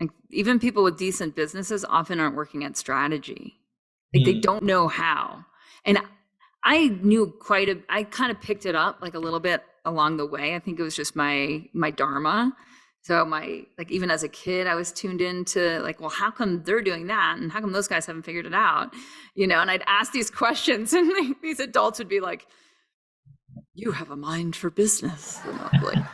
Like even people with decent businesses often aren't working at strategy. Like they don't know how. And I knew I kind of picked it up like a little bit along the way. I think it was just my dharma. So like even as a kid, I was tuned into like, well, how come they're doing that? And how come those guys haven't figured it out? And I'd ask these questions and these adults would be like, you have a mind for business. And I was like,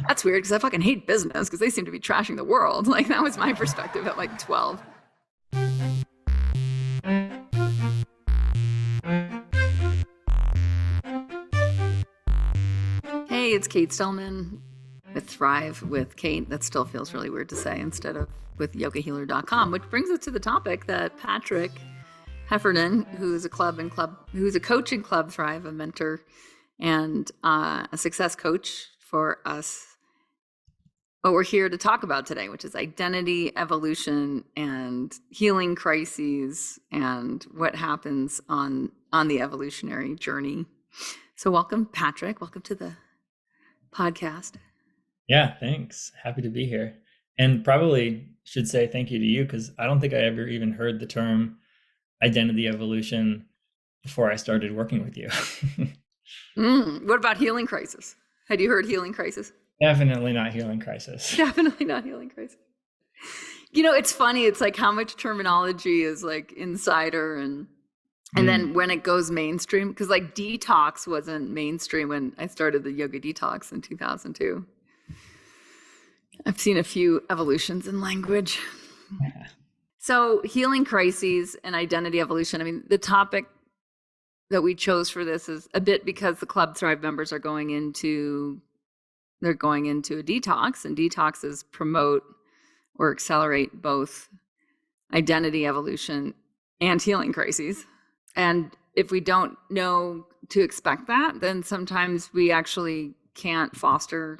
that's weird because I fucking hate business because they seem to be trashing the world. Like that was my perspective at like 12. Hey, it's Cate Stillman with Thrive with Cate. That still feels really weird to say instead of with yogahealer.com, which brings us to the topic that Patrick Heffernan, who's a coach in Club Thrive, a mentor and a success coach for us, what we're here to talk about today, which is identity evolution and healing crises and what happens on the evolutionary journey. So welcome, Patrick. Welcome to the podcast. Yeah, thanks. Happy to be here. And probably should say thank you to you because I don't think I ever even heard the term identity evolution before I started working with you. What about healing crisis? Had you heard healing crisis? Definitely not healing crisis. Definitely not healing crisis. It's funny. It's like how much terminology is like insider and then when it goes mainstream, because like detox wasn't mainstream when I started the yoga detox in 2002. I've seen a few evolutions in language. Yeah. So healing crises and identity evolution. I mean, the topic that we chose for this is a bit because the Club Thrive members are going into a detox, and detoxes promote or accelerate both identity evolution and healing crises. And if we don't know to expect that, then sometimes we actually can't foster,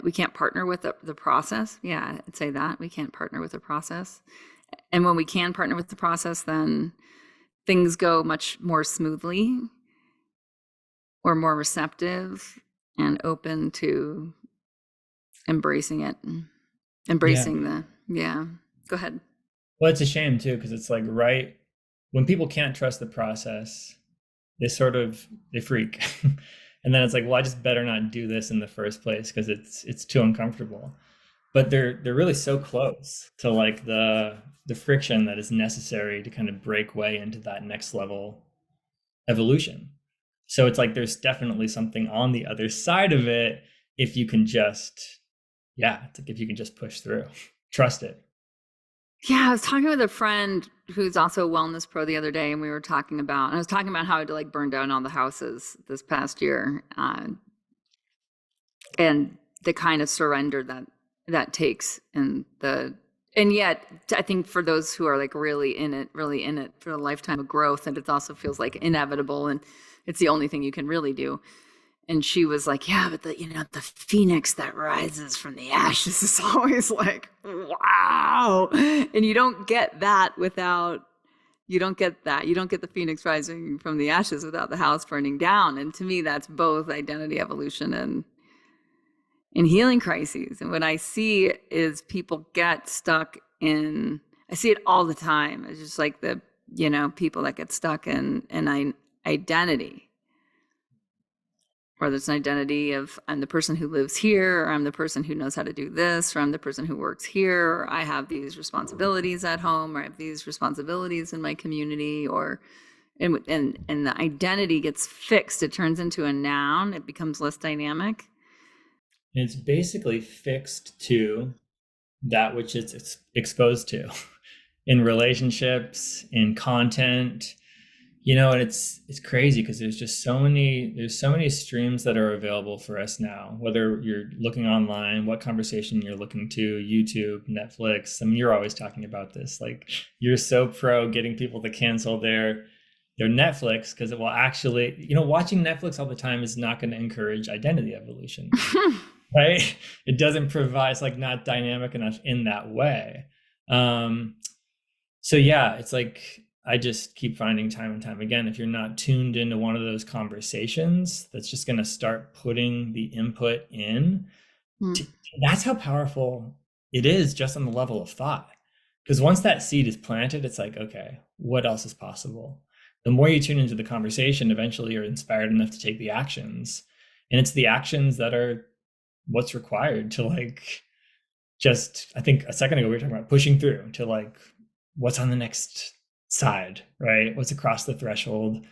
we can't partner with the process. Yeah, I'd say that. We can't partner with the process. And when we can partner with the process, then things go much more smoothly. We're more receptive and open to embracing it, Go ahead. Well, it's a shame too, because it's like right when people can't trust the process, they freak. And then it's like, well, I just better not do this in the first place because it's too uncomfortable. But they're really so close to like the friction that is necessary to kind of break way into that next level evolution. So it's like there's definitely something on the other side of it if you can just push through, trust it. Yeah, I was talking with a friend who's also a wellness pro the other day, and I was talking about how to like burn down all the houses this past year, and the kind of surrender that takes, and yet I think for those who are like really in it for a lifetime of growth, and it also feels like inevitable, and it's the only thing you can really do. And she was like, yeah, but the phoenix that rises from the ashes is always like, wow. And you don't get the phoenix rising from the ashes without the house burning down. And to me, that's both identity evolution and healing crises. And what I see is people get stuck I see it all the time. It's just like people that get stuck in an identity. Or there's an identity of I'm the person who lives here, or I'm the person who knows how to do this, or I'm the person who works here, or I have these responsibilities at home, or I have these responsibilities in my community, and the identity gets fixed. It turns into a noun. It becomes less dynamic. It's basically fixed to that which it's exposed to in relationships, in content. And it's crazy because there's so many streams that are available for us now, whether you're looking online, what conversation you're looking to, YouTube, Netflix. I mean, you're always talking about this. Like you're so pro getting people to cancel their Netflix because it will actually, watching Netflix all the time is not going to encourage identity evolution, right? It doesn't provide, it's like not dynamic enough in that way. So yeah, it's like, I just keep finding time and time again, if you're not tuned into one of those conversations, that's just going to start putting the input in. That's how powerful it is just on the level of thought. Because once that seed is planted, it's like, okay, what else is possible? The more you tune into the conversation, eventually you're inspired enough to take the actions. And it's the actions that are what's required to like, just, I think a second ago we were talking about pushing through to like, what's on the next side, right? What's across the threshold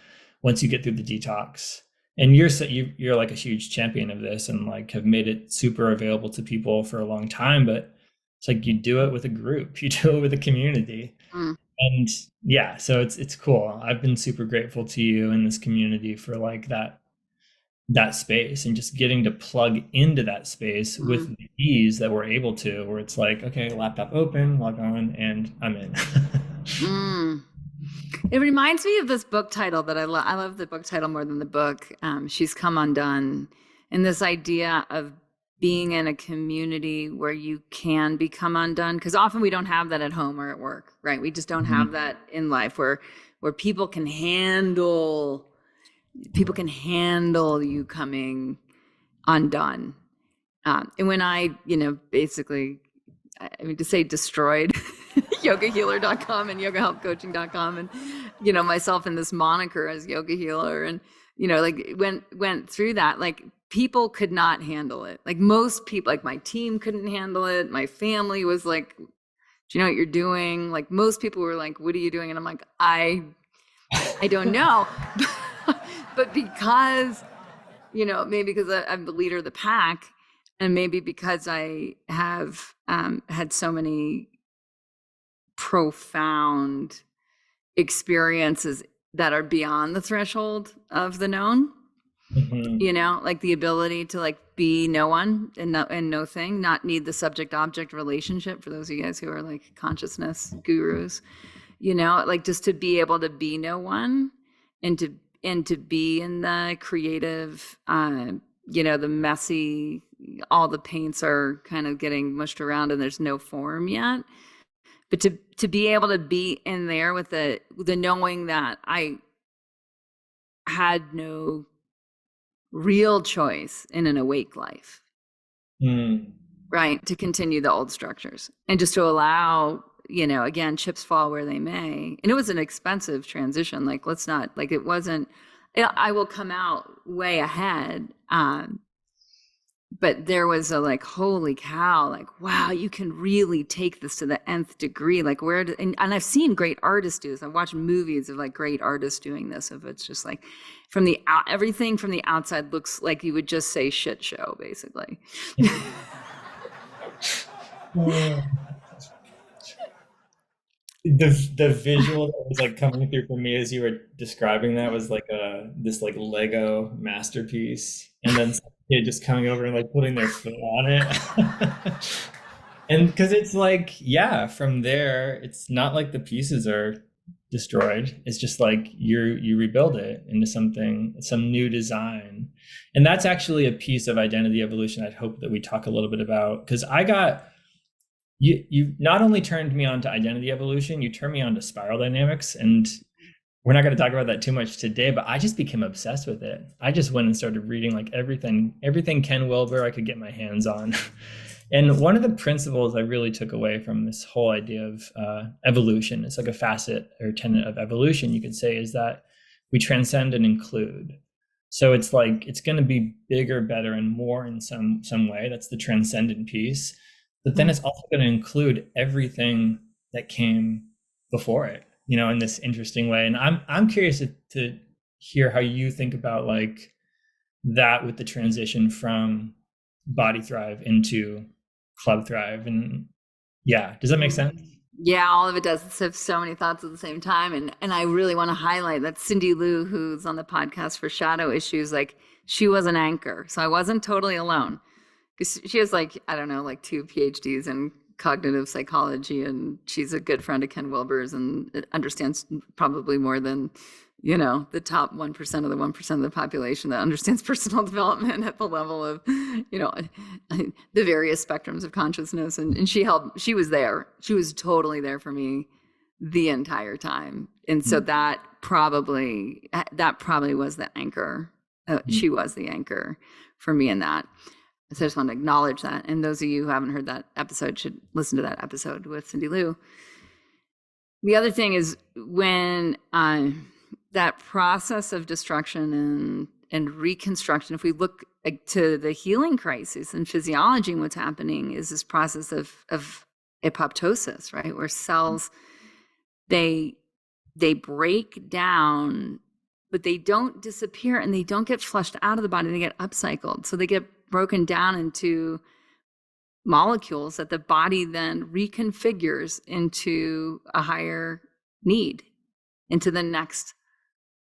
once you get through the detox. And you're like a huge champion of this and like have made it super available to people for a long time, but it's like you do it with a group, you do it with a community. And yeah, so it's cool. I've been super grateful to you in this community for like that space and just getting to plug into that space with the ease that we're able to, where it's like, okay, laptop open, log on, and I'm in. It reminds me of this book title that I love the book title more than the book. She's Come Undone. And this idea of being in a community where you can become undone, because often we don't have that at home or at work, right? We just don't have that in life where people can handle you coming undone. And when I, basically, I mean, to say destroyed yogahealer.com and yogahelpcoaching.com and, myself in this moniker as yoga healer and, like went through that, like people could not handle it. Like most people, like my team couldn't handle it. My family was like, do you know what you're doing? Like most people were like, what are you doing? And I'm like, I don't know. But because, maybe because I'm the leader of the pack, and maybe because I have had so many profound experiences that are beyond the threshold of the known, like the ability to like be no one and no thing, not need the subject object relationship, for those of you guys who are like consciousness gurus, like just to be able to be no one and to be in the creative, the messy, all the paints are kind of getting mushed around and there's no form yet. But to be able to be in there with the knowing that I had no real choice in an awake life, right? To continue the old structures and just to allow, again, chips fall where they may. And it was an expensive transition. Like, let's not, like, it wasn't, I will come out way ahead. But there was a like, holy cow, like, wow, you can really take this to the nth degree. Like and I've seen great artists do this. I've watched movies of like great artists doing this. If it's just like everything from the outside looks like you would just say shit show, basically. The visual that was like coming through for me as you were describing that was like this like Lego masterpiece, and then some kid just coming over and like putting their foot on it. And because it's like, yeah, from there, it's not like the pieces are destroyed. It's just like you rebuild it into some new design. And that's actually a piece of identity evolution I'd hope that we talk a little bit about, because you not only turned me on to identity evolution, you turned me on to spiral dynamics. And we're not going to talk about that too much today, but I just became obsessed with it. I just went and started reading like everything Ken Wilber I could get my hands on. And one of the principles I really took away from this whole idea of evolution, it's like a facet or tenet of evolution, you could say, is that we transcend and include. So it's like, it's going to be bigger, better, and more in some way. That's the transcendent piece. But then it's also going to include everything that came before it, in this interesting way. And I'm curious to hear how you think about like that with the transition from Body Thrive into Club Thrive. And yeah, does that make sense? Yeah, all of it does. It's have so many thoughts at the same time. And I really want to highlight that Cindy Lou, who's on the podcast for Shadow Issues, like she was an anchor. So I wasn't totally alone. Because she has like, I don't know, like 2 PhDs in cognitive psychology, and she's a good friend of Ken Wilber's and understands probably more than, the top 1% of the 1% of the population that understands personal development at the level of, the various spectrums of consciousness. And she was there. She was totally there for me the entire time. And so that probably was the anchor. She was the anchor for me in that. So I just want to acknowledge that. And those of you who haven't heard that episode should listen to that episode with Cindy Lou. The other thing is when that process of destruction and reconstruction, if we look to the healing crisis and physiology, and what's happening is this process of apoptosis, right? Where cells, they break down, but they don't disappear and they don't get flushed out of the body. They get upcycled. So they get broken down into molecules that the body then reconfigures into a higher need, into the next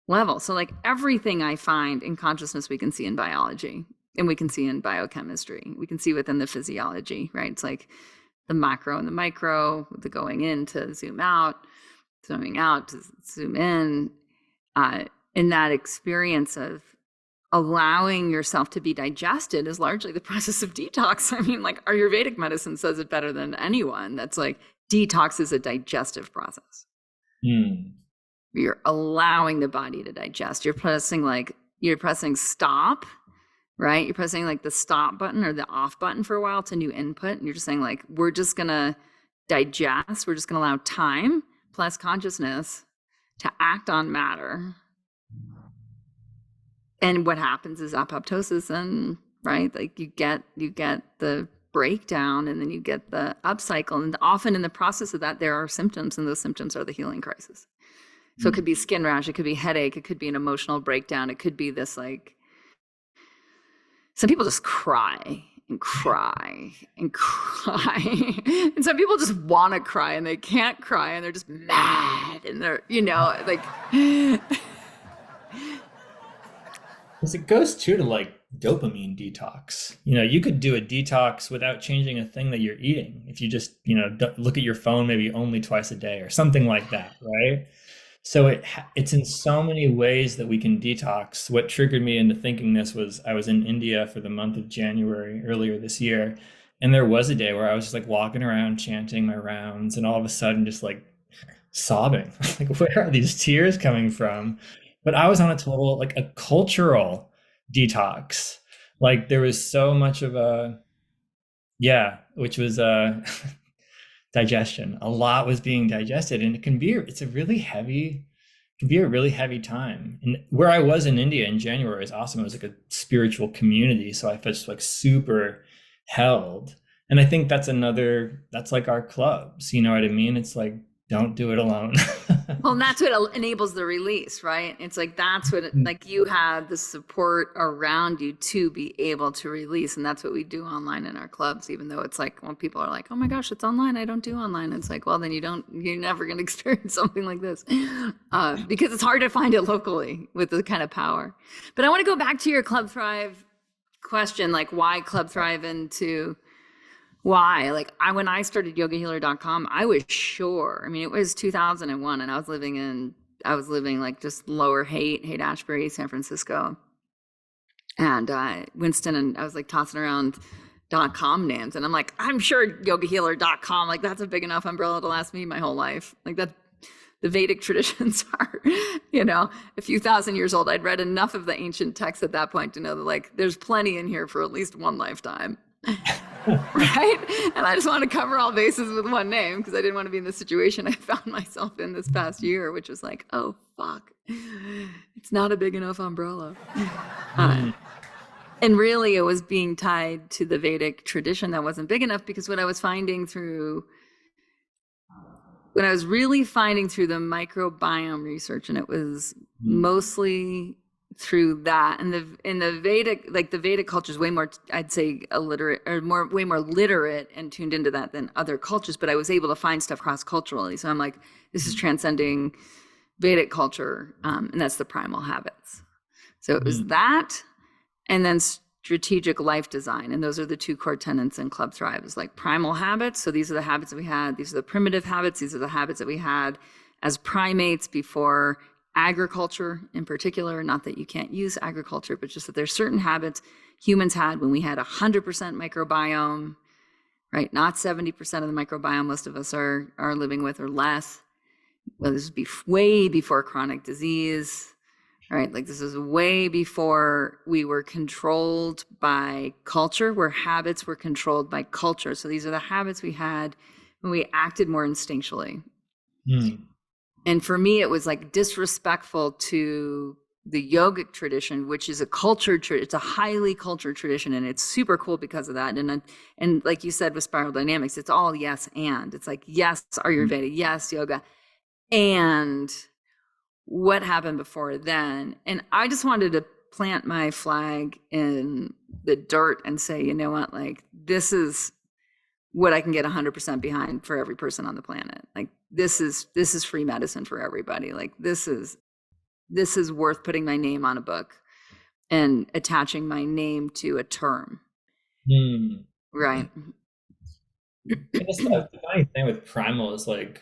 level. So like everything I find in consciousness, we can see in biology and we can see in biochemistry. We can see within the physiology, right? It's like the macro and the micro, the going in to zoom out, zooming out to zoom in that experience of allowing yourself to be digested is largely the process of detox. I mean, like Ayurvedic medicine says it better than anyone. That's like detox is a digestive process. You're allowing the body to digest. You're pressing stop, right? You're pressing like the stop button or the off button for a while to new input. And you're just saying like, we're just going to digest. We're just going to allow time plus consciousness to act on matter. And what happens is apoptosis, and right, like you get the breakdown and then you get the upcycle. And often in the process of that, there are symptoms, and those symptoms are the healing crisis. So it could be skin rash, it could be headache, it could be an emotional breakdown, it could be this like, some people just cry and cry and cry. And some people just want to cry and they can't cry and they're just mad and they're, like. Because it goes too to like dopamine detox. You could do a detox without changing a thing that you're eating. If you just, look at your phone maybe only twice a day or something like that, right? So it's in so many ways that we can detox. What triggered me into thinking this was I was in India for the month of January earlier this year. And there was a day where I was just like walking around chanting my rounds and all of a sudden just like sobbing. Like, where are these tears coming from? But I was on a total, like a cultural detox. Like there was so much of which was digestion. A lot was being digested, and it's a really heavy time. And where I was in India in January is awesome. It was like a spiritual community. So I felt just like super held. And I think that's like our clubs, you know what I mean? It's like, don't do it alone. Well, and that's what enables the release, right? It's like, that's what, like you had the support around you to be able to release. And that's what we do online in our clubs, even though it's like, when people are like, oh my gosh, it's online, I don't do online. It's like, well, then you're never going to experience something like this because it's hard to find it locally with the kind of power. But I want to go back to your Club Thrive question, like why Club Thrive into why? Like when I started yogahealer.com, I was sure, I mean, it was 2001 and I was living like just lower Haight-Ashbury, San Francisco. And Winston, and I was like tossing around .com names. And I'm like, I'm sure yogahealer.com, like that's a big enough umbrella to last me my whole life. Like that, the Vedic traditions are, a few thousand years old. I'd read enough of the ancient texts at that point to know that like, there's plenty in here for at least one lifetime. Right? And I just want to cover all bases with one name because I didn't want to be in the situation I found myself in this past year, which was like, oh, fuck. It's not a big enough umbrella. And really it was being tied to the Vedic tradition that wasn't big enough, because when I was really finding through the microbiome research, and it was mostly through that, and in the Vedic, like the Vedic culture is way more, I'd say, illiterate, or way more literate and tuned into that than other cultures. But I was able to find stuff cross culturally. So I'm like, this is transcending Vedic culture, and that's the primal habits. So it was that, and then strategic life design, and those are the two core tenets in Club Thrive. Is like primal habits. So these are the habits that we had. These are the primitive habits. These are the habits that we had as primates before agriculture in particular. Not that you can't use agriculture, but just that there's certain habits humans had when we had 100% microbiome, right? Not 70% of the microbiome most of us are living with, or less. Well, this would be way before chronic disease, right? Like this is way before we were controlled by culture, where habits were controlled by culture. So these are the habits we had when we acted more instinctually. Mm. And for me, it was like disrespectful to the yogic tradition, which is a cultured, it's a highly cultured tradition, and it's super cool because of that. And like you said with spiral dynamics, it's all yes and. It's like yes Ayurveda, yes yoga, and what happened before then. And I just wanted to plant my flag in the dirt and say, you know what, like this is what I can get 100% behind for every person on the planet. Like this is free medicine for everybody. Like this is worth putting my name on a book and attaching my name to a term. Mm. Right. I guess the funny thing with primal is like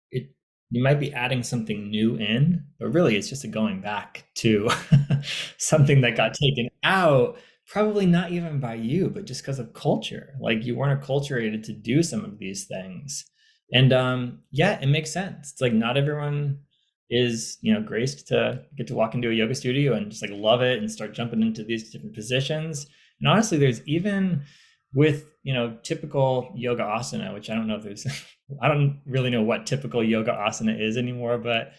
it you might be adding something new in, but really it's just a going back to something that got taken out, probably not even by you, but just because of culture. Like you weren't acculturated to do some of these things. And yeah, it makes sense. It's like not everyone is, graced to get to walk into a yoga studio and just like love it and start jumping into these different positions. And honestly, there's even with typical yoga asana, which I don't know if there's I don't really know what typical yoga asana is anymore, but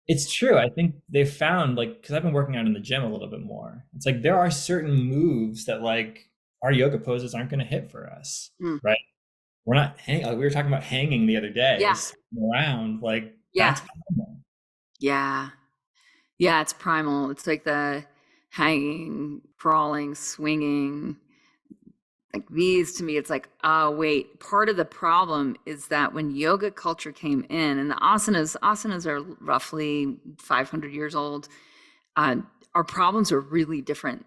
it's true. I think they found, like, because I've been working out in the gym a little bit more, it's like there are certain moves that like our yoga poses aren't going to hit for us. Mm. Right? We're not hanging, like we were talking about hanging the other day. Yeah. Around, like Yeah. that's primal. Yeah. Yeah, it's primal. It's like the hanging, crawling, swinging. Like these, to me, it's like, oh, wait, part of the problem is that when yoga culture came in, and the asanas are roughly 500 years old, our problems are really different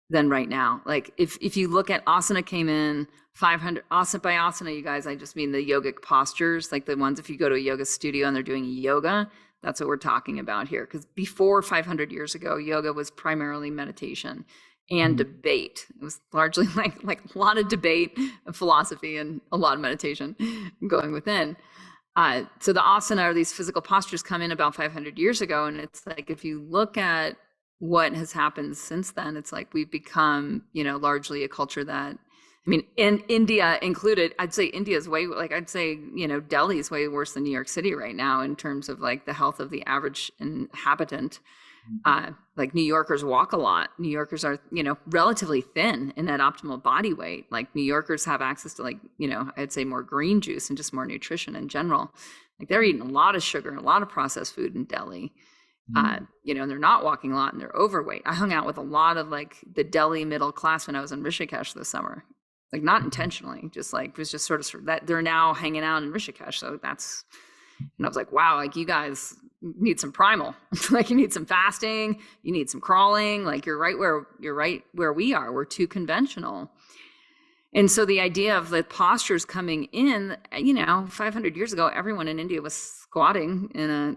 than right now. Like if you look at asana came in 500, asana by asana, you guys, I just mean the yogic postures, like the ones, if you go to a yoga studio and they're doing yoga, that's what we're talking about here. Because before 500 years ago, yoga was primarily meditation and debate. It was largely like a lot of debate and philosophy and a lot of meditation going within. So the asana, or these physical postures, come in about 500 years ago. And it's like, if you look at what has happened since then, it's like we've become, largely a culture that, I mean, in India included, I'd say India's way, like I'd say, Delhi is way worse than New York City right now in terms of like the health of the average inhabitant. Like New Yorkers walk a lot. New Yorkers are, relatively thin in that optimal body weight. Like New Yorkers have access to, like, I'd say more green juice and just more nutrition in general. Like they're eating a lot of sugar and a lot of processed food in Delhi. And they're not walking a lot and they're overweight. I hung out with a lot of like the Delhi middle class when I was in Rishikesh this summer, like not intentionally, just like, it was just sort of that they're now hanging out in Rishikesh. So that's, and I was like, wow, like you guys need some primal, like you need some fasting, you need some crawling, like you're right where we are. We're too conventional. And so the idea of the postures coming in, 500 years ago, everyone in India was squatting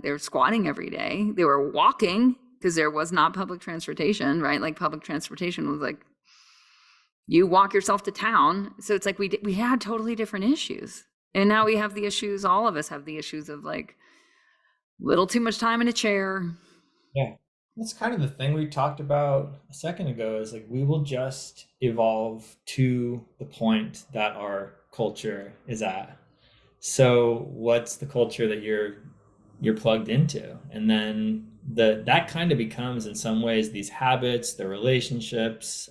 they were squatting every day. They were walking because there was not public transportation, right? Like public transportation was like, you walk yourself to town. So it's like we had totally different issues. And now we have the issues, all of us have the issues of like little too much time in a chair. Yeah. That's kind of the thing we talked about a second ago, is like we will just evolve to the point that our culture is at. So what's the culture that you're plugged into? And then that kind of becomes, in some ways, these habits, the relationships,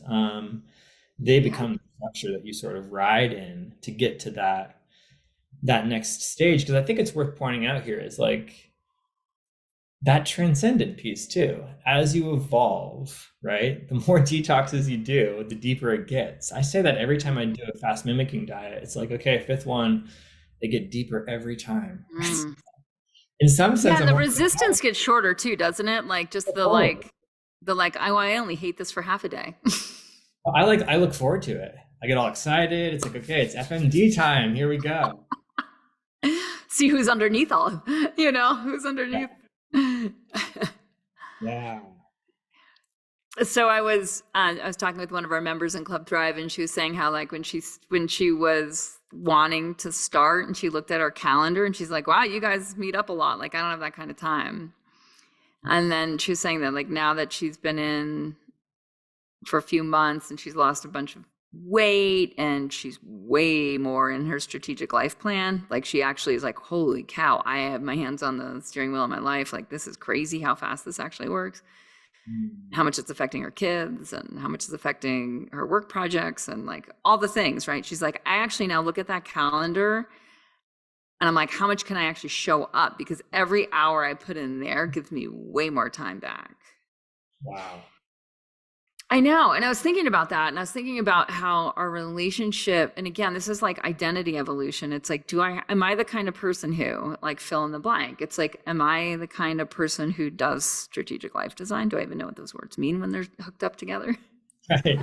they become the structure that you sort of ride in to get to that next stage. Because I think it's worth pointing out here is like that transcendent piece too. As you evolve, right, the more detoxes you do, the deeper it gets. I say that every time I do a fast mimicking diet. It's like, okay, fifth one, they get deeper every time. In some sense, yeah, the resistance gets shorter too, doesn't it? Like just I only hate this for half a day. I look forward to it. I get all excited. It's like, okay, it's FMD time. Here we go. See who's underneath who's underneath. Yeah. So I was talking with one of our members in Club Thrive, and she was saying how like when she was wanting to start and she looked at our calendar and she's like, wow, you guys meet up a lot. Like I don't have that kind of time. And then she was saying that like now that she's been in for a few months and she's lost a bunch of weight and she's way more in her strategic life plan, like she actually is like, holy cow, I have my hands on the steering wheel of my life. Like this is crazy how fast this actually works, how much it's affecting her kids and how much it's affecting her work projects and like all the things, right? She's like, I actually now look at that calendar and I'm like, how much can I actually show up? Because every hour I put in there gives me way more time back. Wow. I know. And I was thinking about that. And I was thinking about how our relationship, and again, this is like identity evolution. It's like, am I the kind of person who, like, fill in the blank? It's like, am I the kind of person who does strategic life design? Do I even know what those words mean when they're hooked up together? Right.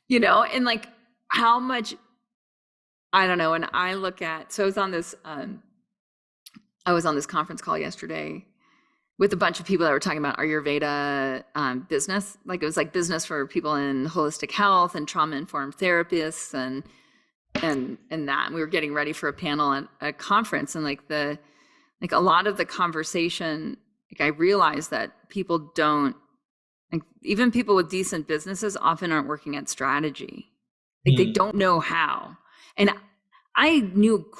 You know, and like how much, I don't know. And I look at, so I was on this conference call yesterday with a bunch of people that were talking about Ayurveda business. Like it was like business for people in holistic health and trauma-informed therapists and that. And we were getting ready for a panel at a conference. And like a lot of the conversation, like I realized that people don't, like even people with decent businesses often aren't working at strategy. Like they don't know how. And I knew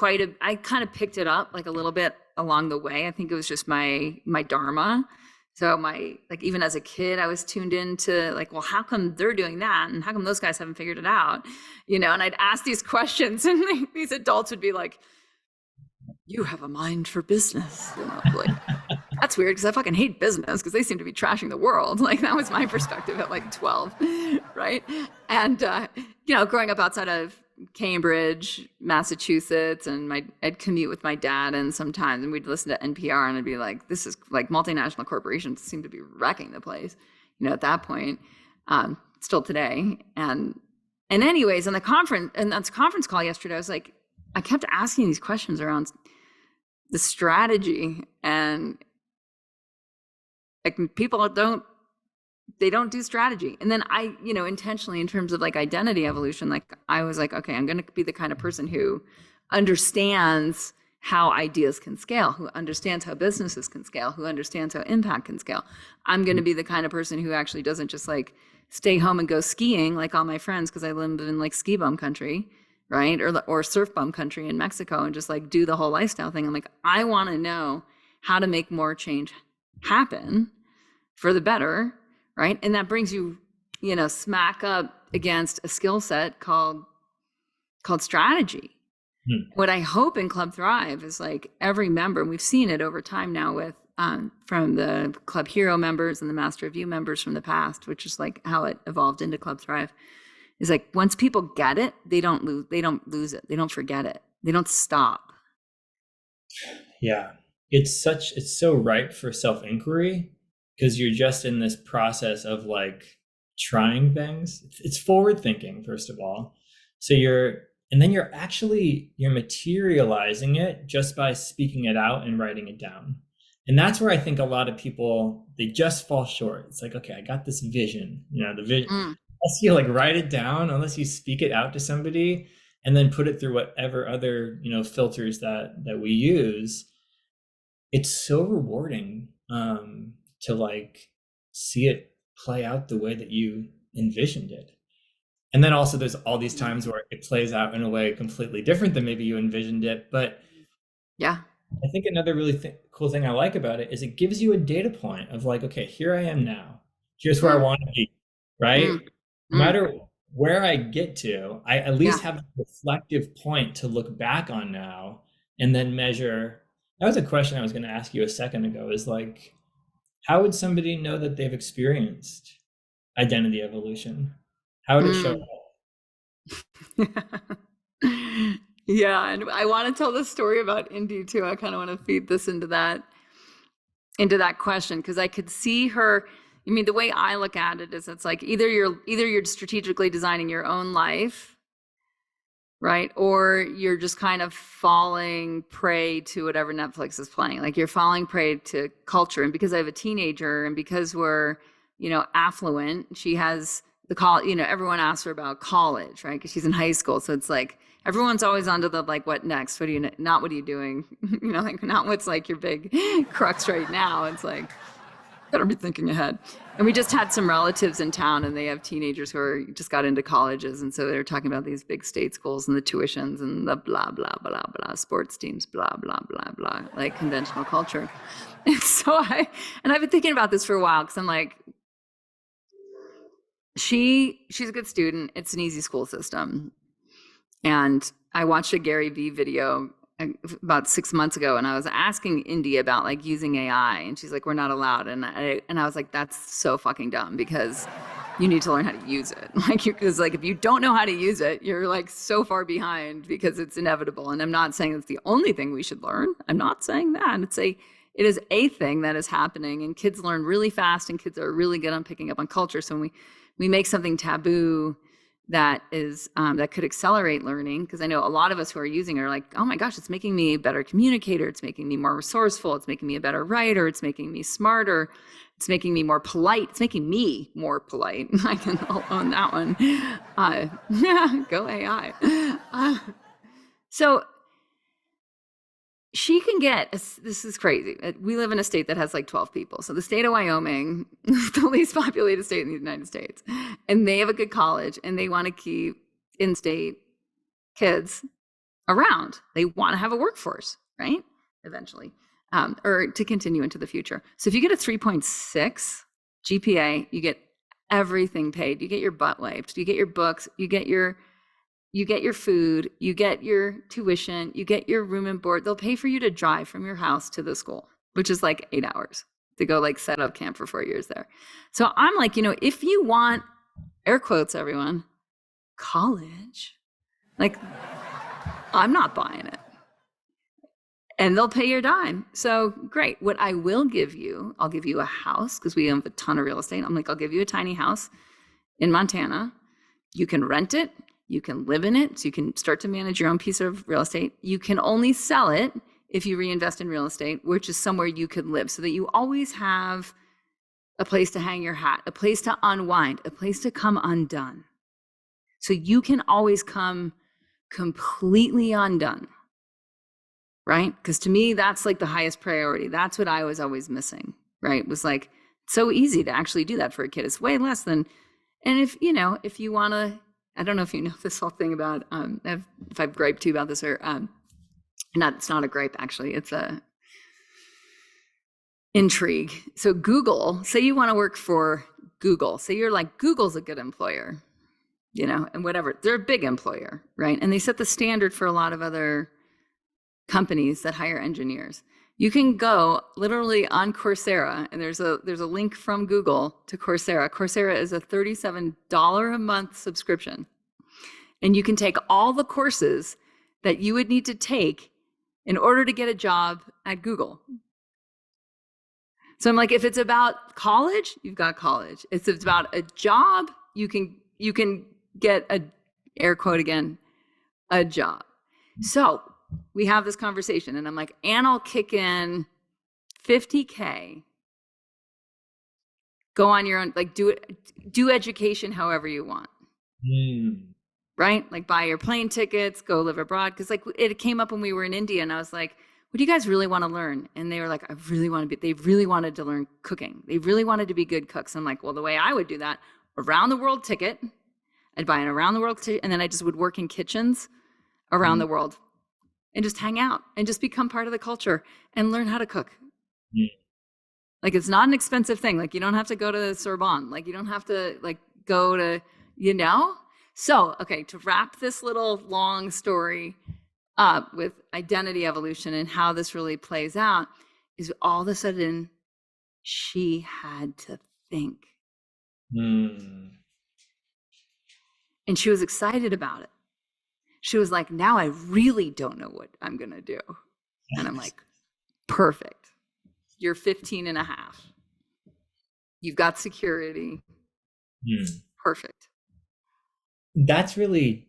I kind of picked it up like a little bit along the way. I think it was just my dharma. So like even as a kid, I was tuned into like, well, how come they're doing that? And how come those guys haven't figured it out? You know, and I'd ask these questions and like, these adults would be like, you have a mind for business. And I was like, that's weird because I fucking hate business because they seem to be trashing the world. Like that was my perspective at like 12, right? And, you know, growing up outside of Cambridge, Massachusetts, and I'd commute with my dad, and sometimes and we'd listen to NPR, and I'd be like, "This is like multinational corporations seem to be wrecking the place," you know. At that point, still today, and anyways, on the conference call yesterday, I was like, I kept asking these questions around the strategy, and like people don't do strategy. And then I, you know, intentionally in terms of like identity evolution, like I was like, okay, I'm going to be the kind of person who understands how ideas can scale, who understands how businesses can scale, who understands how impact can scale. I'm going to be the kind of person who actually doesn't just like stay home and go skiing like all my friends because I live in like ski bum country, right? Or surf bum country in Mexico and just like do the whole lifestyle thing. I'm like, I want to know how to make more change happen for the better. Right. And that brings you, you know, smack up against a skill set called strategy. What I hope in Club Thrive is like every member, and we've seen it over time now with from the Club Hero members and the Master of You members from the past, which is like how it evolved into Club Thrive, is like once people get it, they don't lose it. They don't forget it. They don't stop. Yeah. It's so ripe for self-inquiry. Because you're just in this process of like trying things. It's forward thinking, first of all. So you're materializing it just by speaking it out and writing it down. And that's where I think a lot of people, they just fall short. It's like, okay, I got this vision, you know, the vision. Unless you like write it down, unless you speak it out to somebody and then put it through whatever other, you know, filters that we use, it's so rewarding. To like see it play out the way that you envisioned it. And then also there's all these times where it plays out in a way completely different than maybe you envisioned it. But yeah, I think another really cool thing I like about it is it gives you a data point of like, okay, here I am now. Here's where I want to be, right? No matter where I get to, I at least have a reflective point to look back on now and then measure. That was a question I was going to ask you a second ago, is like, how would somebody know that they've experienced identity evolution? How would it show up? Yeah, and I want to tell the story about Indy too. I kind of want to feed this into that question because I could see her. I mean, the way I look at it is, it's like either you're strategically designing your own life, right? Or you're just kind of falling prey to whatever Netflix is playing. Like you're falling prey to culture. And because I have a teenager and because we're, you know, affluent, she has the call, you know, everyone asks her about college, right? Because she's in high school. So it's like everyone's always onto the like, what next? Not what are you doing? Like not what's like your big crux right now. It's like, better be thinking ahead. And we just had some relatives in town, and they have teenagers who are just got into colleges, and so they're talking about these big state schools and the tuitions and the blah blah blah blah sports teams, blah blah blah blah, like conventional culture. And so I've been thinking about this for a while, because I'm like, she's a good student. It's an easy school system. And I watched a Gary Vee video about 6 months ago, and I was asking Indy about like using AI, and she's like, we're not allowed. And I was like, that's so fucking dumb, because you need to learn how to use it. Like, because like if you don't know how to use it, you're like so far behind, because it's inevitable. And I'm not saying it's the only thing we should learn. I'm not saying that. It is a thing that is happening, and kids learn really fast, and kids are really good on picking up on culture. So when we make something taboo that is that could accelerate learning, because I know a lot of us who are using it are like, oh my gosh, it's making me a better communicator, it's making me more resourceful, it's making me a better writer, it's making me smarter, it's making me more polite, it's making me more polite. I'll own that one. Go AI. So she can get, this is crazy. We live in a state that has like 12 people. So the state of Wyoming, the least populated state in the United States, and they have a good college, and they want to keep in-state kids around. They want to have a workforce, right? Eventually, or to continue into the future. So if you get a 3.6 GPA, you get everything paid. You get your butt wiped. You get your books. You get your food, you get your tuition, you get your room and board. They'll pay for you to drive from your house to the school, which is like 8 hours to go like set up camp for 4 years there. So I'm like, if you want, air quotes, everyone, college, like, I'm not buying it. And they'll pay your dime. So great. What I will give you, I'll give you a house, because we have a ton of real estate. I'm like, I'll give you a tiny house in Montana. You can rent it. You can live in it, so you can start to manage your own piece of real estate. You can only sell it if you reinvest in real estate, which is somewhere you can live, so that you always have a place to hang your hat, a place to unwind, a place to come undone. So you can always come completely undone, right? Because to me, that's like the highest priority. That's what I was always missing, right? It was like, so easy to actually do that for a kid. It's way less than, and if you want to, I don't know if you know this whole thing about, if I've griped to you about this, or it's not a gripe, actually. It's a intrigue. So Google, say you want to work for Google. Say you're like, Google's a good employer, and whatever. They're a big employer, right? And they set the standard for a lot of other companies that hire engineers. You can go literally on Coursera, and there's a link from Google to Coursera. Coursera is a $37 a month subscription. And you can take all the courses that you would need to take in order to get a job at Google. So I'm like, if it's about college, you've got college. If it's about a job, you can get a, air quote again, a job. So we have this conversation, and I'm like, and I'll kick in $50K. Go on your own, like do education however you want. Right? Like buy your plane tickets, go live abroad. Cause like it came up when we were in India, and I was like, what do you guys really want to learn? And they were like, they really wanted to learn cooking. They really wanted to be good cooks. I'm like, well, the way I would do that, around the world ticket, I'd buy an around the world ticket, and then I just would work in kitchens around the world. And just hang out and just become part of the culture and learn how to cook. Like, it's not an expensive thing. Like, you don't have to go to the Sorbonne. Like, you don't have to like go to, So, okay, to wrap this little long story up with identity evolution and how this really plays out, is all of a sudden she had to think. And she was excited about it. She was like, now I really don't know what I'm going to do. And I'm like, perfect. You're 15 and a half. You've got security. Perfect. That's really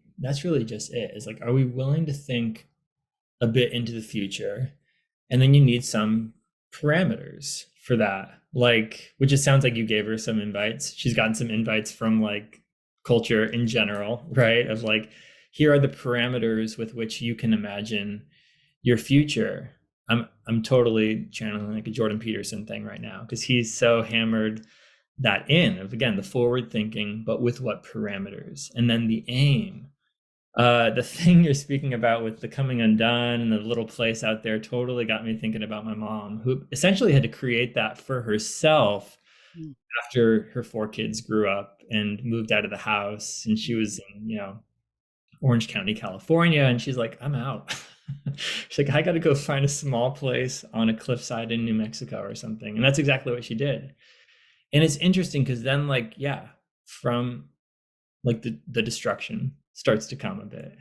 just it. It's like, are we willing to think a bit into the future? And then you need some parameters for that. Like, which it sounds like you gave her some invites. She's gotten some invites from like culture in general, right? Of like, here are the parameters with which you can imagine your future. I'm totally channeling like a Jordan Peterson thing right now, because he's so hammered that in of, again, the forward thinking, but with what parameters, and then the aim. The thing you're speaking about with the coming undone and the little place out there totally got me thinking about my mom, who essentially had to create that for herself Mm. after her 4 kids grew up and moved out of the house. And she was in, Orange County, California. And she's like, I'm out. She's like, I got to go find a small place on a cliffside in New Mexico or something. And that's exactly what she did. And it's interesting because then, like, yeah, from like the destruction starts to come a bit,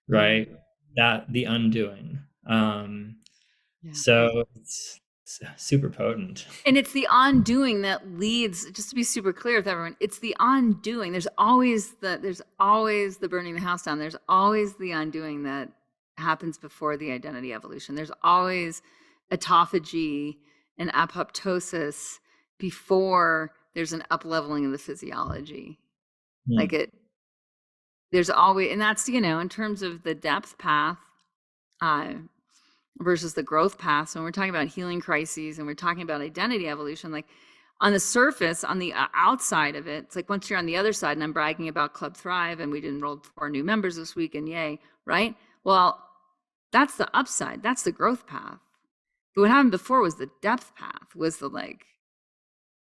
right? That the undoing. Yeah. So it's super potent. And it's the undoing that leads, just to be super clear with everyone, it's the undoing. There's always the burning the house down. There's always the undoing that happens before the identity evolution. There's always autophagy and apoptosis before there's an up-leveling of the physiology. Like there's always, and that's, in terms of the depth path, versus the growth path. So when we're talking about healing crises and we're talking about identity evolution, like on the surface, on the outside of it, it's like once you're on the other side, and I'm bragging about Club Thrive and we enrolled 4 new members this week, and yay, right? Well, that's the upside. That's the growth path. But what happened before was the depth path, was the like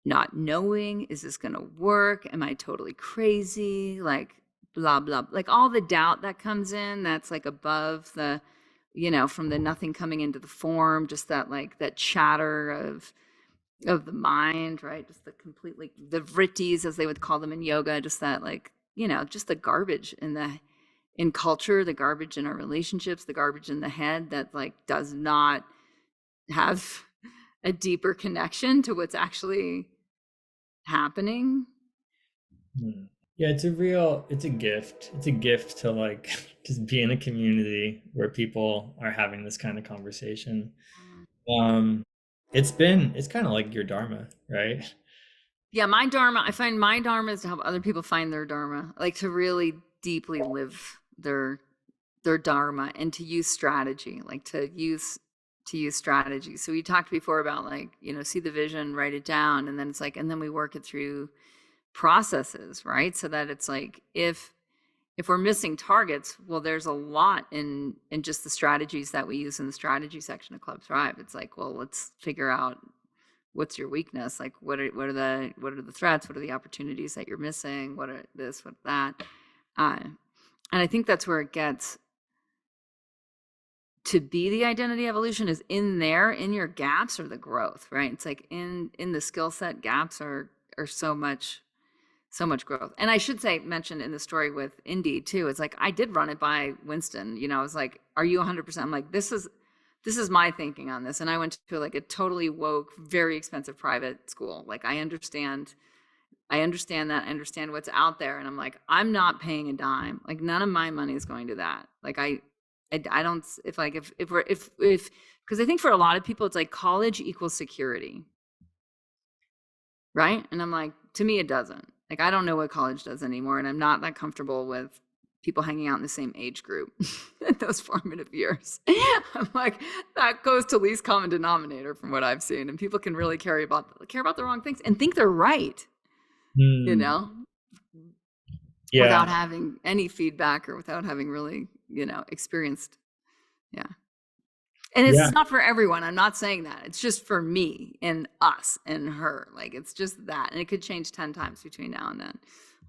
not knowing, is this going to work? Am I totally crazy? Like blah, blah, like all the doubt that comes in, that's like above the, from the nothing coming into the form, just that like that chatter of the mind, right? Just the completely, the vrittis, as they would call them in yoga, just that like, just the garbage in culture, the garbage in our relationships, the garbage in the head that like does not have a deeper connection to what's actually happening. Yeah, it's a gift. It's a gift to like just be in a community where people are having this kind of conversation. It's kind of like your dharma, right? Yeah, my dharma, I find my dharma is to help other people find their dharma, like to really deeply live their dharma, and to use strategy, like to use strategy. So we talked before about like, see the vision, write it down, and then it's like, and then we work it through processes, right? So that it's like, if we're missing targets, well, there's a lot in just the strategies that we use in the strategy section of Club Thrive. It's like, well, let's figure out what's your weakness, like what are the threats, what are the opportunities that you're missing, what are this, what that, and I think that's where it gets to be the identity evolution, is in there, in your gaps, or the growth, right? It's like in the skill set gaps are so much growth. And I should say, mentioned in the story with Indy too, it's like, I did run it by Winston, I was like, are you 100%? I'm like, this is my thinking on this. And I went to like a totally woke, very expensive private school. Like, I understand that. I understand what's out there. And I'm like, I'm not paying a dime. Like, none of my money is going to that. Like, I don't, because I think for a lot of people, it's like college equals security. Right. And I'm like, to me, it doesn't. Like, I don't know what college does anymore. And I'm not that comfortable with people hanging out in the same age group in those formative years. I'm like, that goes to least common denominator from what I've seen. And people can really care about the wrong things and think they're right, Yeah. without having any feedback, or without having really, experienced. Yeah. And it's not for everyone. I'm not saying that. It's just for me and us and her. Like, it's just that. And it could change 10 times between now and then.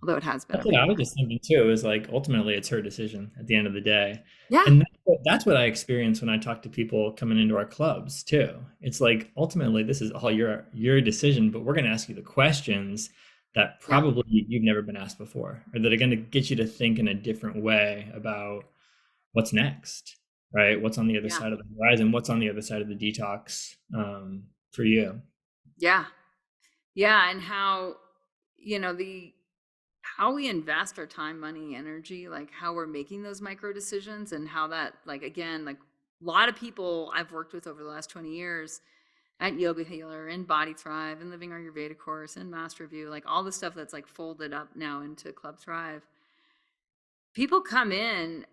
Although it has been. That's what I was just thinking too, is like, ultimately it's her decision at the end of the day. Yeah. And that's what I experience when I talk to people coming into our clubs too. It's like, ultimately this is all your decision, but we're going to ask you the questions that probably you've never been asked before, or that are going to get you to think in a different way about what's next, right? What's on the other side of the horizon? What's on the other side of the detox for you? Yeah. Yeah. And how, how we invest our time, money, energy, like how we're making those micro decisions, and how that, like, again, like a lot of people I've worked with over the last 20 years at Yoga Healer, in Body Thrive, and Living Ayurveda course, and Master View, like all the stuff that's like folded up now into Club Thrive. people come in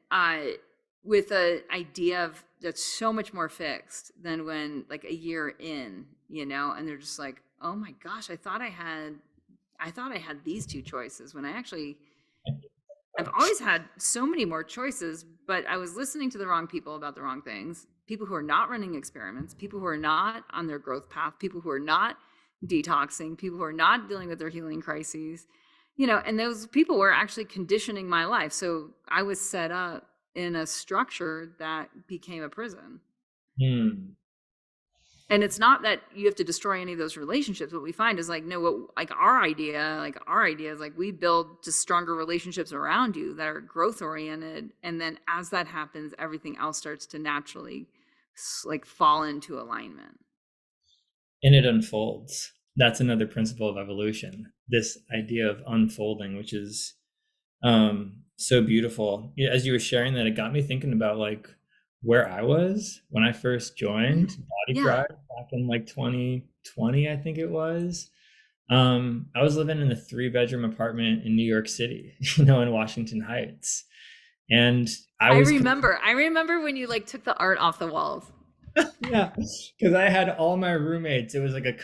with an idea of that's so much more fixed than when like a year in, and they're just like, oh my gosh, I thought I had these two choices when I've always had so many more choices, but I was listening to the wrong people about the wrong things. People who are not running experiments, people who are not on their growth path, people who are not detoxing, people who are not dealing with their healing crises, and those people were actually conditioning my life. So I was set up in a structure that became a prison. And it's not that you have to destroy any of those relationships. What we find is like, no, our idea is like we build just stronger relationships around you that are growth oriented. And then as that happens, everything else starts to naturally like fall into alignment. And it unfolds. That's another principle of evolution. This idea of unfolding, which is so beautiful. As you were sharing that, it got me thinking about like where I was when I first joined Body Thrive back in like 2020, I think it was. I was living in a 3-bedroom apartment in New York City, in Washington Heights. And I remember when you like took the art off the walls. Yeah, because I had all my roommates. It was like a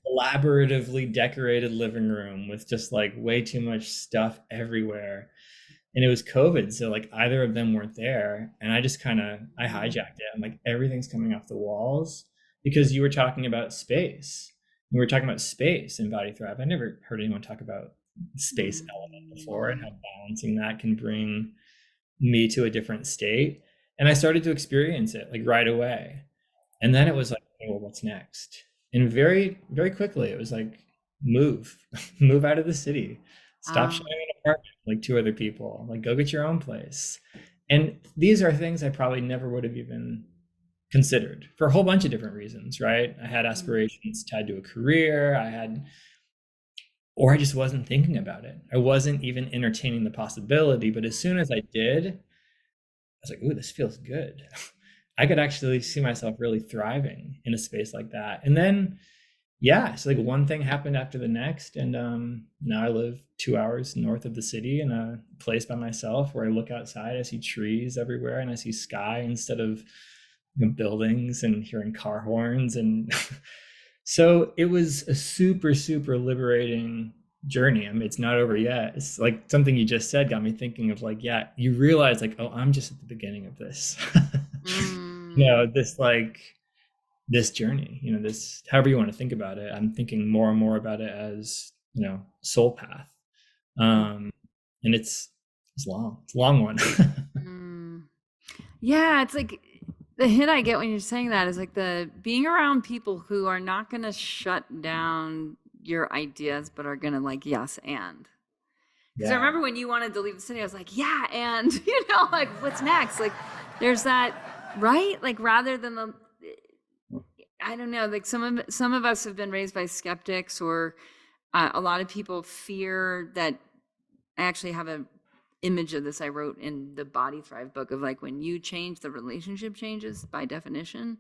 collaboratively decorated living room with just like way too much stuff everywhere. And it was COVID, so like either of them weren't there, and I just I hijacked it. I'm like, everything's coming off the walls, because you were talking about space. We were talking about space in Body Thrive. I never heard anyone talk about the space element before, and how balancing that can bring me to a different state. And I started to experience it like right away. And then it was like, okay, well, what's next? And very, very quickly, it was like, move out of the city. Stop sharing an apartment with like 2 other people. Like, go get your own place. And these are things I probably never would have even considered for a whole bunch of different reasons, right? I had aspirations tied to a career. Or I just wasn't thinking about it. I wasn't even entertaining the possibility. But as soon as I did, I was like, ooh, this feels good. I could actually see myself really thriving in a space like that. And then, yeah, it's like one thing happened after the next. And now I live 2 hours north of the city in a place by myself where I look outside, I see trees everywhere, and I see sky instead of buildings, and hearing car horns. And so it was a super, super liberating journey. I mean, it's not over yet. It's like something you just said got me thinking of like, yeah, you realize like, oh, I'm just at the beginning of this. This journey, this, however you want to think about it. I'm thinking more and more about it as, soul path. And it's a long one. Yeah, it's like the hit I get when you're saying that is like the being around people who are not going to shut down your ideas, but are going to like, yes, and. Because I remember when you wanted to leave the city, I was like, yeah, and, like, what's next? Like, there's that, right? Like, rather than I don't know, like some of us have been raised by skeptics, or a lot of people fear that. I actually have an image of this I wrote in the Body Thrive book of like, when you change, the relationship changes by definition.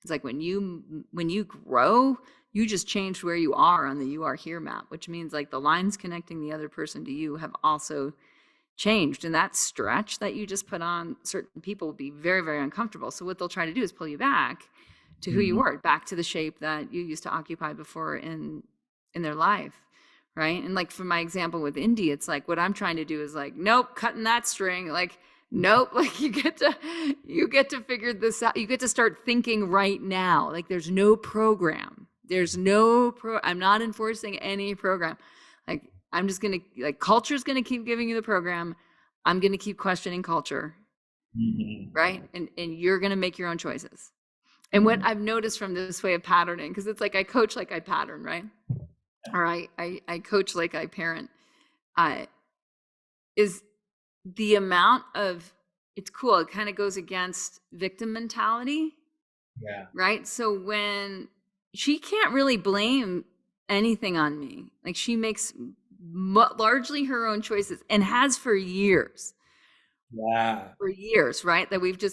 It's like when you grow, you just changed where you are on the you are here map, which means like the lines connecting the other person to you have also changed. And that stretch that you just put on certain people will be very, very uncomfortable. So what they'll try to do is pull you back to who you were, back to the shape that you used to occupy before in their life. Right. And like for my example with Indy, it's like what I'm trying to do is like, nope, cutting that string. Like, nope, like you get to figure this out. You get to start thinking right now. Like there's no program. I'm not enforcing any program. Like I'm just gonna, like, culture's gonna keep giving you the program. I'm gonna keep questioning culture. Right. And you're gonna make your own choices. And what I've noticed from this way of patterning, because it's like I coach like I pattern, right? Or I coach like I parent, is the amount of, it's cool. It kind of goes against victim mentality. Yeah. Right. So when she can't really blame anything on me, like she makes largely her own choices and has for years. Yeah. For years, right?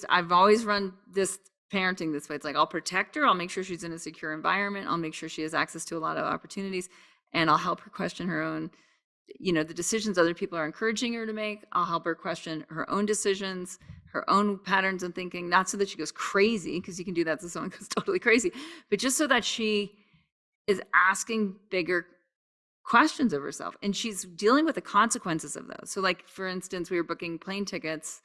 I've always run this parenting this way. It's like, I'll protect her. I'll make sure she's in a secure environment. I'll make sure she has access to a lot of opportunities, and I'll help her question her own the decisions other people are encouraging her to make. I'll help her question her own decisions, her own patterns and thinking, not so that she goes crazy, because you can do that to someone who's totally crazy, but just so that she is asking bigger questions of herself, and she's dealing with the consequences of those. So like, for instance, we were booking plane tickets.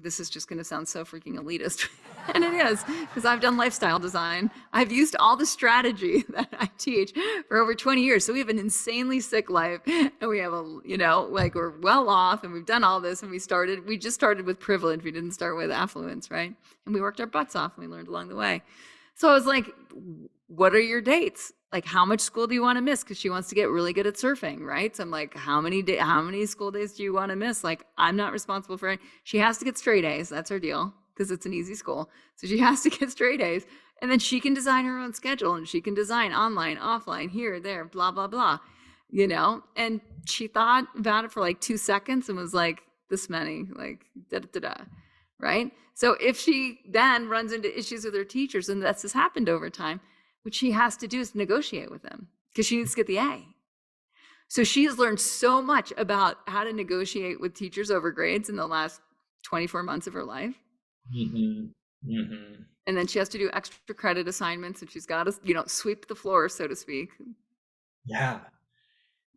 This is just going to sound so freaking elitist, and it is, because I've done lifestyle design. I've used all the strategy that I teach for over 20 years. So we have an insanely sick life, and we have like, we're well off, and we've done all this, and we just started with privilege. We didn't start with affluence, right? And we worked our butts off, and we learned along the way. So I was like, what are your dates? Like, how much school do you want to miss? Because she wants to get really good at surfing, right? So I'm like, how many school days do you want to miss? Like, I'm not responsible for it. She has to get straight A's. That's her deal, because it's an easy school. So she has to get straight A's. And then she can design her own schedule, and she can design online, offline, here, there, blah, blah, blah, And she thought about it for like 2 seconds and was like, this many, like, da da da da. Right? So if she then runs into issues with her teachers, and that's has happened over time, what she has to do is negotiate with them, because she needs to get the A. So she has learned so much about how to negotiate with teachers over grades in the last 24 months of her life. And then she has to do extra credit assignments, and she's got to, sweep the floor, so to speak. Yeah.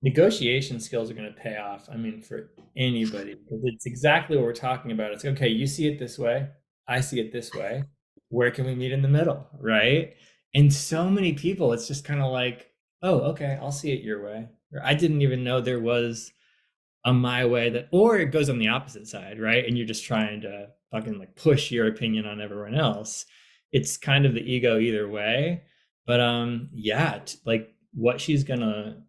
Negotiation skills are going to pay off. I mean, for anybody, because it's exactly what we're talking about. It's okay, you see it this way, I see it this way. Where can we meet in the middle, right? And so many people, it's just kind of like, oh, okay, I'll see it your way. Or I didn't even know there was a my way or it goes on the opposite side, right? And you're just trying to fucking like push your opinion on everyone else. It's kind of the ego either way. But yeah, like what she's gonna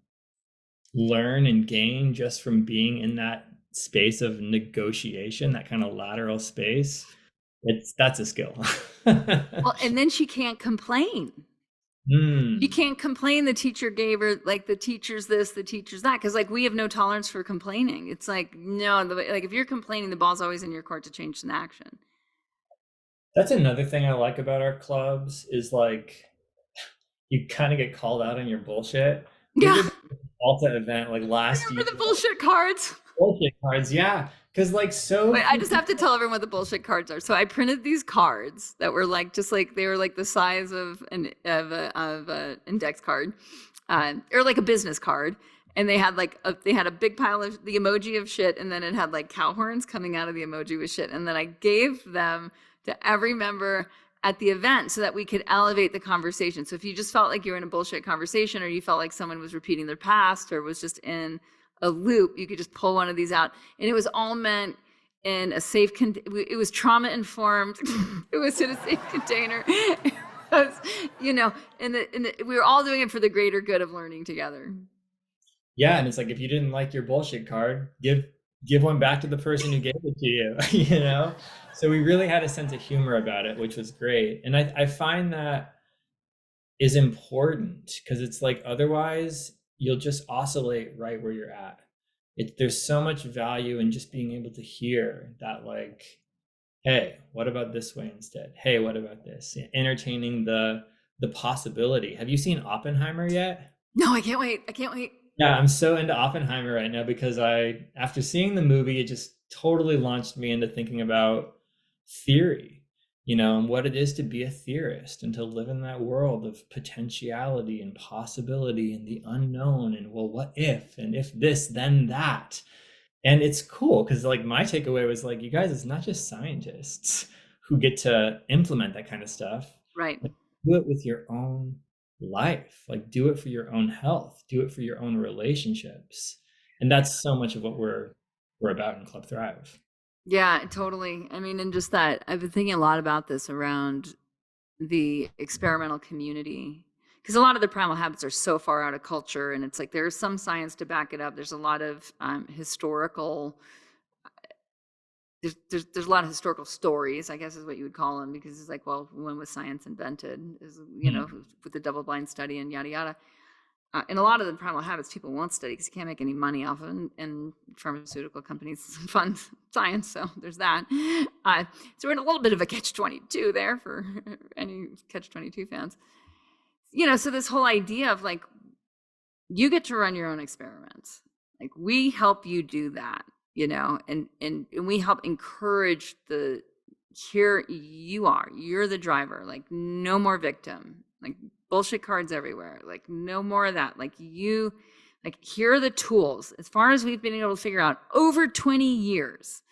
learn and gain just from being in that space of negotiation, that kind of lateral space, that's a skill. Well, and then she can't complain. She can't complain the teacher gave her, like, the teacher's this, the teacher's that, because like we have no tolerance for complaining. It's like, no, like if you're complaining, the ball's always in your court to change an action. That's another thing I like about our clubs is like you kind of get called out on your bullshit. Yeah. Alta event like last year. Remember the bullshit cards? Bullshit cards, yeah. Because like so. Wait, I just have to tell everyone what the bullshit cards are. So I printed these cards that were like they were like the size of an index card, or like a business card, and they had like they had a big pile of the emoji of shit, and then it had like cow horns coming out of the emoji with shit, and then I gave them to every member at the event so that we could elevate the conversation. So if you just felt like you were in a bullshit conversation, or you felt like someone was repeating their past, or was just in a loop, you could just pull one of these out, and it was all meant in a safe it was trauma informed. It was in a safe container. It was, we were all doing it for the greater good of learning together. Yeah, and it's like, if you didn't like your bullshit card, give one back to the person who gave it to you. So we really had a sense of humor about it, which was great. And I find that is important, because it's like otherwise you'll just oscillate right where you're at. There's so much value in just being able to hear that, like, hey, what about this way instead? Hey, what about this? Entertaining the possibility. Have you seen Oppenheimer yet? No, I can't wait. Yeah, I'm so into Oppenheimer right now, because after seeing the movie, it just totally launched me into thinking about theory, and what it is to be a theorist and to live in that world of potentiality and possibility and the unknown, and, well, what if, and if this, then that. And it's cool because like my takeaway was like, you guys, it's not just scientists who get to implement that kind of stuff. Right. Like, do it with your own life, like do it for your own health, do it for your own relationships. And that's so much of what we're about in Club Thrive. Yeah, totally. I mean, and just that I've been thinking a lot about this around the experimental community, because a lot of the primal habits are so far out of culture, and it's like there's some science to back it up. There's a lot of historical there's a lot of historical stories, I guess is what you would call them, because it's like, well, when was science invented? Is with the double-blind study and yada yada. And a lot of the primal habits people won't study because you can't make any money off of it, and pharmaceutical companies fund science, so there's that. So we're in a little bit of a catch-22 there for any catch-22 fans. So this whole idea of like, you get to run your own experiments. Like, we help you do that, and we help encourage the, here you are, you're the driver, like, no more victim, like, bullshit cards everywhere, like, no more of that, like, here are the tools, as far as we've been able to figure out over 20 years,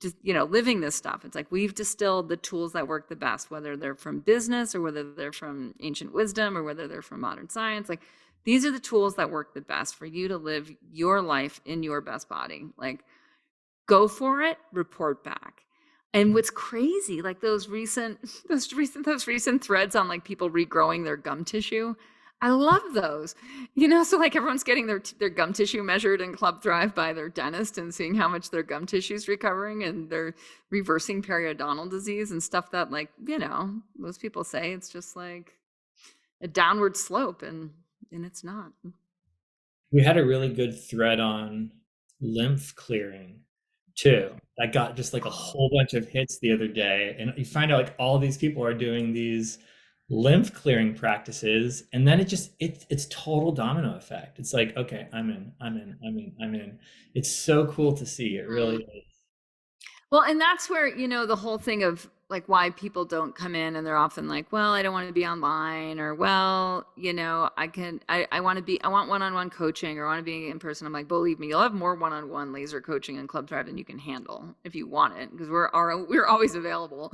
just, living this stuff. It's like, we've distilled the tools that work the best, whether they're from business or whether they're from ancient wisdom or whether they're from modern science. Like, these are the tools that work the best for you to live your life in your best body. Like, go for it, report back. And what's crazy, like, those recent threads on, like, people regrowing their gum tissue. I love those. So, like, everyone's getting their gum tissue measured in Club Thrive by their dentist and seeing how much their gum tissue is recovering, and they're reversing periodontal disease and stuff that, like, most people say it's just like a downward slope, and it's not. We had a really good thread on lymph clearing too. I got just like a whole bunch of hits the other day, and you find out like all these people are doing these lymph clearing practices, and then it's total domino effect. It's like, okay, I'm in. It's so cool to see. It really is. Well, and that's where, the whole thing of, like, why people don't come in, and they're often like, well, I don't want to be online, or, well, I want one-on-one coaching, or I want to be in person. I'm like, believe me, you'll have more one-on-one laser coaching and Club Thrive than you can handle if you want it, because we're always available.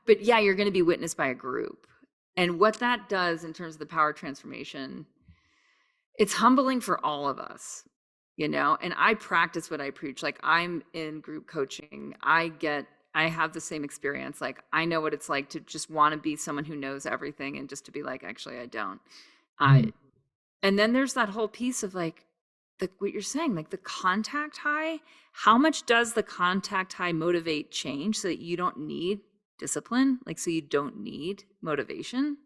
But yeah, you're going to be witnessed by a group. And what that does in terms of the power transformation, it's humbling for all of us. And I practice what I preach. Like, I'm in group coaching. I have the same experience. Like, I know what it's like to just want to be someone who knows everything, and just to be like, actually, I don't. And then there's that whole piece of, like, what you're saying, like, the contact high. How much does the contact high motivate change so that you don't need discipline? Like, so you don't need motivation?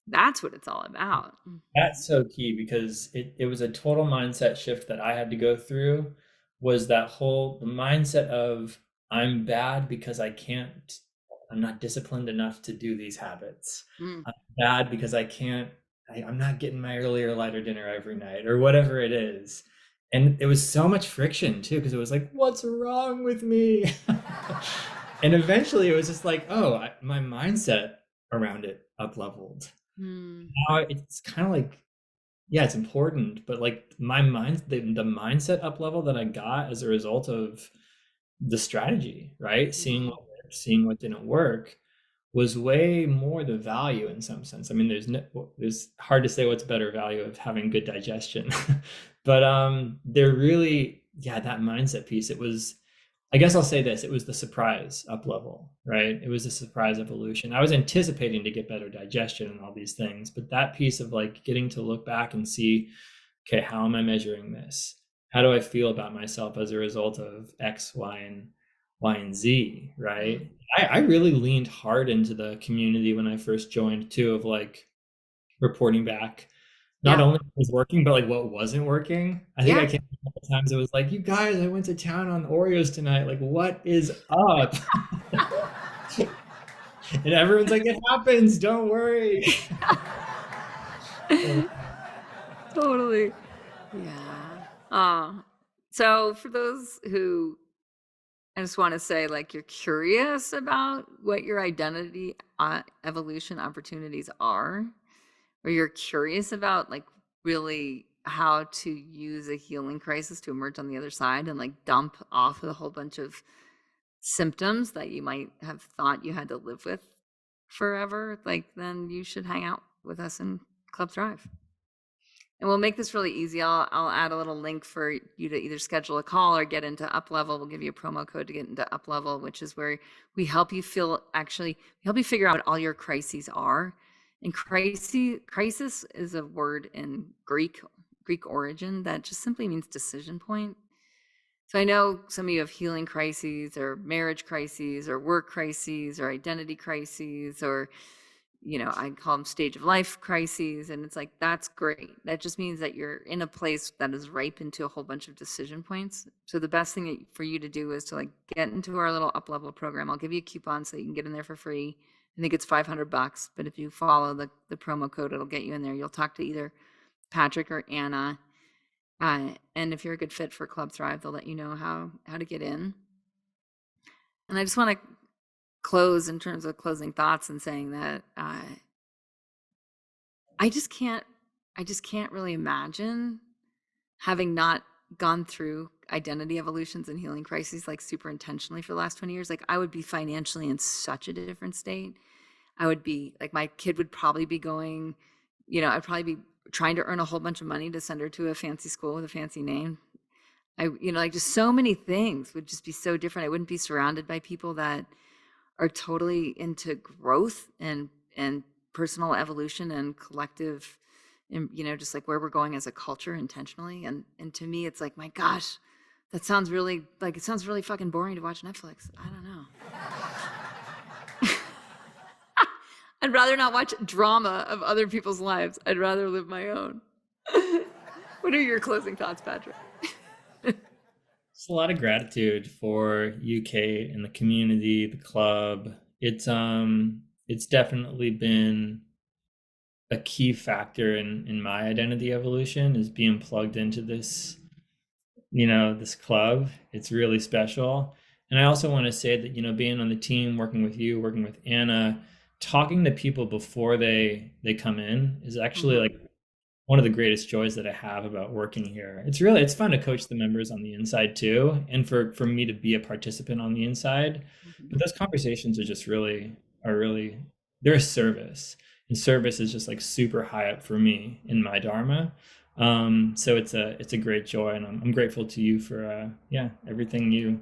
That's what it's all about. That's so key, because it was a total mindset shift that I had to go through. Was that whole the mindset of, I'm bad because I'm not disciplined enough to do these habits. I'm bad because I'm not getting my earlier, lighter dinner every night, or whatever it is. And it was so much friction too, because it was like, what's wrong with me? And eventually it was just like, oh, my mindset around it up leveled. Now it's kind of like, yeah, it's important, but like the mindset up level that I got as a result of the strategy, right? Seeing what worked, seeing what didn't work, was way more the value in some sense. I mean, there's hard to say what's better value of having good digestion, but they're really, yeah, that mindset piece. It was, I guess I'll say this, it was the surprise up level, right? It was a surprise evolution. I was anticipating to get better digestion and all these things, but that piece of like getting to look back and see, okay, how am I measuring this? How do I feel about myself as a result of X, Y, and Z, right? I really leaned hard into the community when I first joined too, of like reporting back not only what was working, but like what wasn't working. I think I came a couple times, it was like, you guys, I went to town on Oreos tonight. Like, what is up? And everyone's like, it happens, don't worry. Totally. Yeah. So for those who, I just want to say, like, you're curious about what your identity evolution opportunities are, or you're curious about, like, really how to use a healing crisis to emerge on the other side and, like, dump off a whole bunch of symptoms that you might have thought you had to live with forever, like, then you should hang out with us in Club Thrive. And we'll make this really easy. I'll add a little link for you to either schedule a call or get into UpLevel. We'll give you a promo code to get into UpLevel, which is where we help you figure out what all your crises are. And crisis is a word in Greek origin that just simply means decision point. So I know some of you have healing crises, or marriage crises, or work crises, or identity crises, or I call them stage of life crises. And it's like, that's great. That just means that you're in a place that is ripe into a whole bunch of decision points. So the best thing for you to do is to, like, get into our little UpLevel program. I'll give you a coupon so you can get in there for free. I think it's $500, but if you follow the promo code, it'll get you in there. You'll talk to either Patrick or Anna. And if you're a good fit for Club Thrive, they'll let you know how to get in. And I just want to close in terms of closing thoughts and saying that I just can't really imagine, having not gone through identity evolutions and healing crises like super intentionally for the last 20 years. Like, I would be financially in such a different state. I would be like, my kid would probably be going, I'd probably be trying to earn a whole bunch of money to send her to a fancy school with a fancy name. Like, just so many things would just be so different. I wouldn't be surrounded by people that are totally into growth and personal evolution and collective, and just like where we're going as a culture intentionally. And to me, it's like, my gosh, that sounds really like, it sounds really fucking boring to watch Netflix. I don't know. I'd rather not watch drama of other people's lives. I'd rather live my own. What are your closing thoughts, Patrick? It's a lot of gratitude for UK and the community, the club. It's definitely been a key factor in my identity evolution, is being plugged into this, this club. It's really special. And I also want to say that, being on the team, working with you, working with Anna, talking to people before they come in is actually like one of the greatest joys that I have about working here. It's fun to coach the members on the inside too, and for me to be a participant on the inside. But those conversations are really they're a service, and service is just like super high up for me in my dharma. So it's a great joy, and I'm grateful to you for everything you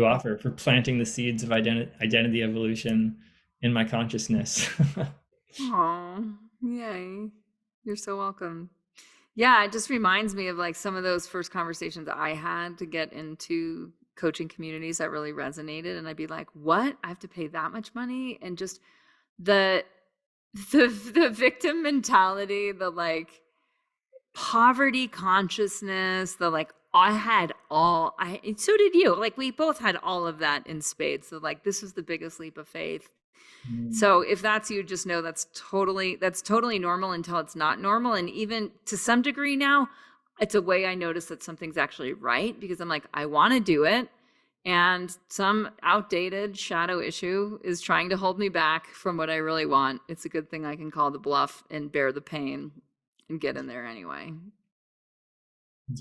offer, for planting the seeds of identity evolution in my consciousness. Oh, yay. You're so welcome. Yeah, it just reminds me of like some of those first conversations I had to get into coaching communities that really resonated. And I'd be like, what? I have to pay that much money? And just the victim mentality, the like poverty consciousness, the like, so did you. Like, we both had all of that in spades. So like, this was the biggest leap of faith. So if that's you, just know that's totally normal until it's not normal. And even to some degree now, it's a way I notice that something's actually right, because I'm like, I want to do it. And some outdated shadow issue is trying to hold me back from what I really want. It's a good thing I can call the bluff and bear the pain and get in there anyway.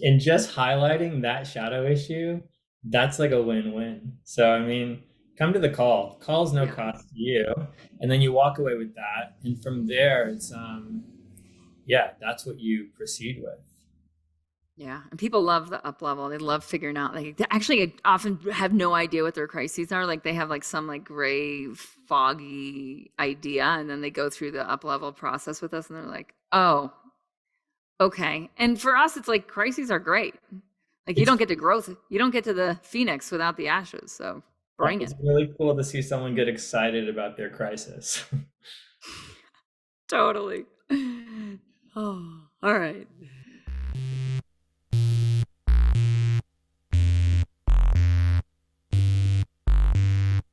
And just highlighting that shadow issue, that's like a win-win. So, I mean, come to the call. Call's no cost to you. And then you walk away with that. And from there, it's, that's what you proceed with. Yeah. And people love the up level. They love figuring out, like, they actually often have no idea what their crises are. Like, they have like some like gray, foggy idea. And then they go through the up level process with us and they're like, oh, okay. And for us, it's like, crises are great. Like, you don't get to growth. You don't get to the phoenix without the ashes. So bring it. It's really cool to see someone get excited about their crisis. Totally. Oh, all right.